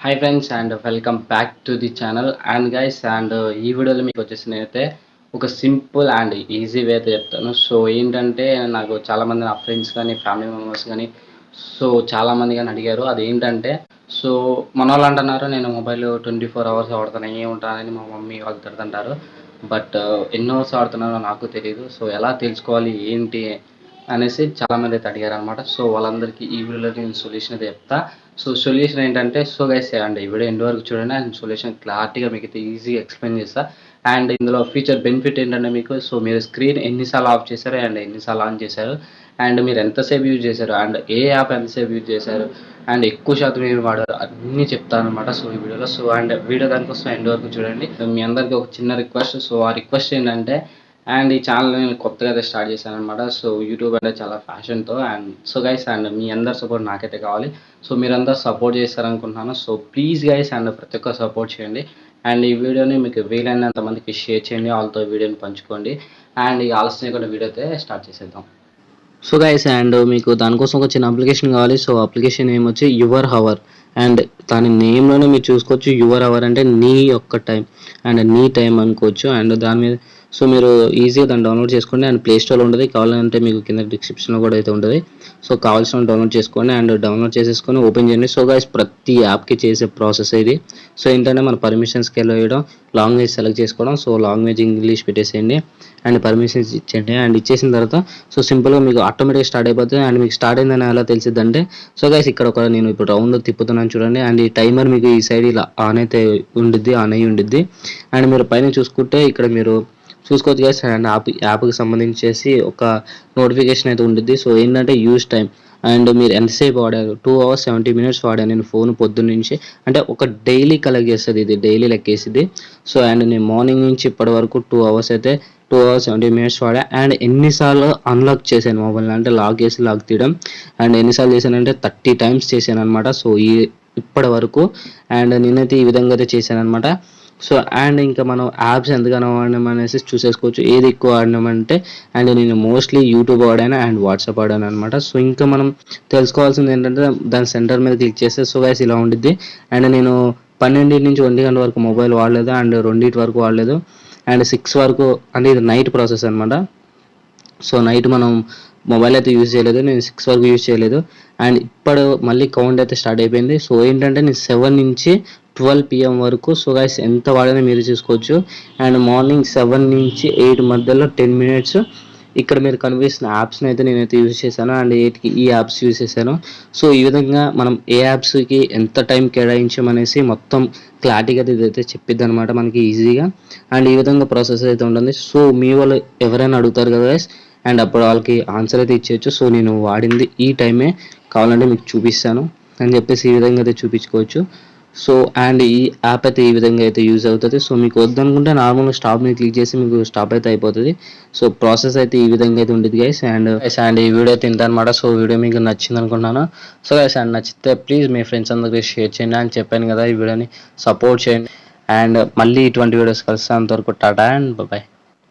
Hi friends and welcome back to the channel and guys and ఈ వీడియోలో మీకు వచ్చేసి నేనైతే ఒక సింపుల్ అండ్ ఈజీ వే అయితే చెప్తాను. సో ఏంటంటే నాకు చాలామంది నా ఫ్రెండ్స్ కానీ ఫ్యామిలీ మెంబర్స్ కానీ చాలామంది కానీ అడిగారు. అదేంటంటే సో మన వాళ్ళు అంటున్నారు నేను మొబైల్ 24 hours వాడుతానే ఉంటానని మా మమ్మీ వాళ్ళు తిడుతుంటారు. బట్ ఎన్ని అవర్స్ వాడుతున్నారో నాకు తెలియదు. సో ఎలా తెలుసుకోవాలి ఏంటి అనేసి చాలామంది అయితే అడిగారు అనమాట. సో వాళ్ళందరికీ ఈ వీడియోలో నేను సొల్యూషన్ అయితే చెప్తా. సో సొల్యూషన్ ఏంటంటే సో గైస్ అండ్ ఈ వీడియో ఎండ్ వరకు చూడండి అండ్ సొల్యూషన్ క్లారిటీగా మీకు అయితే ఈజీగా ఎక్స్ప్లెయిన్ చేస్తా. అండ్ ఇందులో ఫీచర్ బెనిఫిట్ ఏంటంటే మీకు సో మీరు స్క్రీన్ ఎన్నిసార్లు ఆఫ్ చేశారు అండ్ ఎన్నిసార్లు ఆన్ చేశారు అండ్ మీరు ఎంతసేపు యూజ్ చేశారు అండ్ ఏ యాప్ ఎంతసేపు యూజ్ చేశారు అండ్ ఎక్కువ శాతం ఏమి వాడారు అన్నీ చెప్తాను అనమాట. సో ఈ వీడియోలో సో అండ్ వీడియో దానికోసం ఎండ్ వరకు చూడండి. మీ అందరికీ ఒక చిన్న రిక్వెస్ట్. సో ఆ రిక్వెస్ట్ ఏంటంటే అండ్ ఈ ఛానల్ నేను కొత్తగా అయితే స్టార్ట్ చేశాను అనమాట. సో యూట్యూబ్ అంటే చాలా ఫ్యాషన్తో అండ్ సో గైస్ అండ్ మీ అందరు సపోర్ట్ నాకైతే కావాలి. సో మీరందరూ సపోర్ట్ చేస్తారనుకుంటున్నాను. సో ప్లీజ్ గైస్ అండ్ ప్రతి ఒక్కరు సపోర్ట్ చేయండి అండ్ ఈ వీడియోని మీకు వీలైనంత మందికి షేర్ చేయండి, వాళ్ళతో వీడియోని పంచుకోండి అండ్ ఈ ఆలస్యం కూడా వీడియో అయితే స్టార్ట్ చేసేద్దాం. సో గైస్ అండ్ మీకు దానికోసం ఒక చిన్న అప్లికేషన్ కావాలి. సో అప్లికేషన్ నేమ్ వచ్చి యువర్ హవర్ అండ్ దాని నేమ్లోనే మీరు చూసుకోవచ్చు. యువర్ హవర్ అంటే నీ యొక్క టైం అండ్ నీ టైం అనుకోవచ్చు. అండ్ దాని మీద సో మీరు ఈజీగా దాన్ని డౌన్లోడ్ చేసుకోండి అండ్ ప్లే స్టోర్లో ఉంటుంది. కావాలంటే మీకు కింద డిస్క్రిప్షన్లో కూడా అయితే ఉంటుంది. సో కావాల్సిన డౌన్లోడ్ చేసుకోండి అండ్ డౌన్లోడ్ చేసేసుకొని ఓపెన్ చేయండి. సో గైస్ ప్రతి యాప్కి చేసే ప్రాసెస్ ఇది. సో ఏంటంటే మన పర్మిషన్స్కి వెళ్ళడం, లాంగ్వేజ్ సెలెక్ట్ చేసుకోవడం. సో లాంగ్వేజ్ ఇంగ్లీష్ పెట్టేసేయండి అండ్ పర్మిషన్స్ ఇచ్చేయండి అండ్ ఇచ్చేసిన తర్వాత సో సింపుల్గా మీకు ఆటోమేటిక్గా స్టార్ట్ అయిపోతుంది. అండ్ మీకు స్టార్ట్ అయిందని ఎలా తెలిసిద్దంటే సో గైస్ ఇక్కడ ఒక నేను ఇప్పుడు రౌండ్ తిప్పుతున్నాను చూడండి అండ్ ఈ టైమర్ మీకు ఈ సైడ్ ఇలా ఆన్ అయితే ఉండిద్ది, ఆన్ అయ్యి ఉండిద్ది. అండ్ మీరు పైన చూసుకుంటే ఇక్కడ మీరు చూసుకోవచ్చు గైస్ అండ్ యాప్కి సంబంధించేసి ఒక నోటిఫికేషన్ అయితే ఉంటుంది. సో ఏంటంటే యూజ్ టైం అండ్ మీరు ఎంతసేపు వాడారు 2 hours 70 minutes వాడాను నేను ఫోన్ పొద్దున్న నుంచి. అంటే ఒక డైలీ కలెక్ట్ చేస్తుంది, ఇది డైలీ లెక్కేసింది. సో అండ్ నేను మార్నింగ్ నుంచి ఇప్పటి వరకు 2 hours అయితే 2 hours 70 minutes వాడా అండ్ ఎన్నిసార్లు అన్లాక్ చేశాను మొబైల్ అంటే లాక్ చేసి లాక్ తీయడం అండ్ ఎన్నిసార్లు చేశానంటే 30 times చేశాను అనమాట. సో ఇప్పటి వరకు అండ్ నేనైతే ఈ విధంగా అయితే చేశాను అనమాట. సో అండ్ ఇంకా మనం యాప్స్ ఎంతగానో వాడినాం అనేసి చూసేసుకోవచ్చు ఏది ఎక్కువ వాడినామంటే అండ్ నేను మోస్ట్లీ యూట్యూబ్ వాడాను అండ్ వాట్సాప్ వాడాను అనమాట. సో ఇంకా మనం తెలుసుకోవాల్సింది ఏంటంటే దాని సెంటర్ మీద క్లిక్ చేస్తే సో గైస్ ఇలా ఉండిద్ది. అండ్ నేను 12 నుంచి 1 గంట వరకు మొబైల్ వాడలేదు అండ్ 2 వరకు వాడలేదు అండ్ 6 వరకు అంటే ఇది నైట్ ప్రాసెస్ అనమాట. సో నైట్ మనం మొబైల్ అయితే యూజ్ చేయలేదు, నేను 6 వరకు యూజ్ చేయలేదు అండ్ ఇప్పుడు మళ్ళీ కౌంట్ అయితే స్టార్ట్ అయిపోయింది. సో ఏంటంటే నేను 7 నుంచి 12 PM వరకు సో గైస్ ఎంత వాడానో మీరు చూసుకోవచ్చు. అండ్ మార్నింగ్ 7 నుంచి 8 మధ్యలో 10 minutes ఇక్కడ మీరు కనిపిస్తున్న యాప్స్ని అయితే నేనైతే యూజ్ చేశాను అండ్ 8కి ఈ యాప్స్ యూజ్ చేశాను. సో ఈ విధంగా మనం ఏ యాప్స్కి ఎంత టైం కేటాయించామనేసి మొత్తం క్లారిటీగా ఇదైతే చెప్పిద్ది అనమాట మనకి ఈజీగా అండ్ ఈ విధంగా ప్రాసెస్ అయితే ఉంటుంది. సో మీ వాళ్ళు ఎవరైనా అడుగుతారు కదా గైస్ అండ్ అప్పుడు వాళ్ళకి ఆన్సర్ అయితే ఇచ్చేయచ్చు. సో నేను వాడింది ఈ టైమే, కావాలంటే మీకు చూపిస్తాను అని చెప్పేసి ఈ విధంగా అయితే చూపించుకోవచ్చు. సో అండ్ ఈ యాప్ అయితే ఈ విధంగా అయితే యూజ్ అవుతుంది. సో మీకు వద్దనుకుంటే నార్మల్గా స్టాప్ని క్లిక్ చేసి మీకు స్టాప్ అయితే అయిపోతుంది. సో ప్రాసెస్ అయితే ఈ విధంగా అయితే ఉంటుంది గైస్ అండ్ ఈ వీడియో అయితే ఇంత అనమాట. సో వీడియో మీకు నచ్చింది అనుకుంటున్నాను. సో గైస్ అండ్ నచ్చితే ప్లీజ్ మీ ఫ్రెండ్స్ అందరికీ షేర్ చేయండి అని చెప్పాను కదా, ఈ వీడియోని సపోర్ట్ చేయండి అండ్ మళ్ళీ ఇటువంటి వీడియోస్ కలిసి అంతవరకు టాటా అండ్ బాయ్.